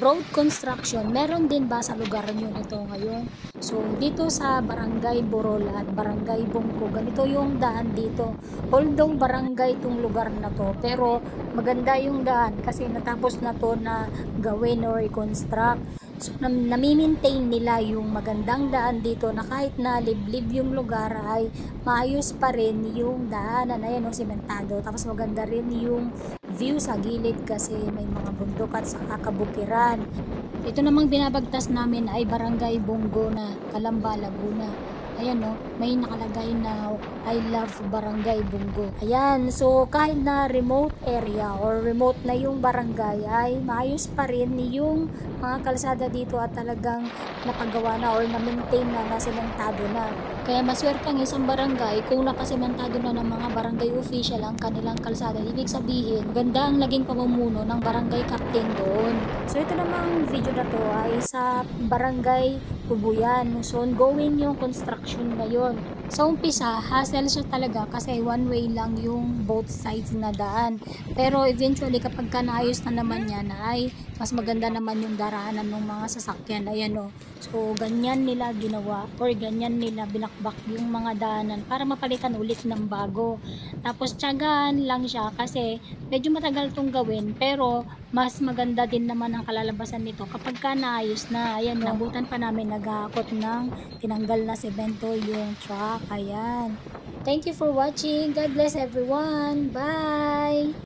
road construction, meron din ba sa lugar nyo nito ngayon? So, dito sa Barangay Borol at Barangay Bungko, ganito yung daan dito. Although barangay itong lugar na to, pero maganda yung daan kasi natapos na to na gawin or i-construct. So, nami-maintain nila yung magandang daan dito na kahit na liblib yung lugar ay maayos pa rin yung daanan. Ayan yung sementado. Tapos maganda rin yung view sa gilid kasi may mga bundok at saka kabukiran. Ito namang binabagtas namin ay Barangay Bunggo na Calamba, Laguna. Ayan no, may nakalagay na I love Barangay Bunggo. Ayan, so kahit na remote area or remote na yung barangay ay maayos pa rin yung mga kalsada dito at talagang napagawa na or na-maintain na, nasementado na. Kaya maswerte ang isang barangay kung nakasementado na ng mga barangay official ang kanilang kalsada. Ibig sabihin, ganda ang naging pamumuno ng barangay captain doon. So ito namang video na to ay sa barangay Tubuyan. So ongoing yung construction ngayon. Sa umpisa, hassle siya talaga kasi one way lang yung both sides na daan. Pero eventually kapag naayos na naman yan ay mas maganda naman yung daraanan ng mga sasakyan. Ayan o. So ganyan nila ginawa or ganyan nila binakbak yung mga daanan para mapalitan ulit ng bago. Tapos tiyagaan lang siya kasi medyo matagal tong gawin pero mas maganda din naman ang kalalabasan nito kapag naayos na. Ayan o. Nabutan pa namin nag-aakot ng tinanggal na semento yung truck. Ayan. Thank you for watching. God bless everyone. Bye!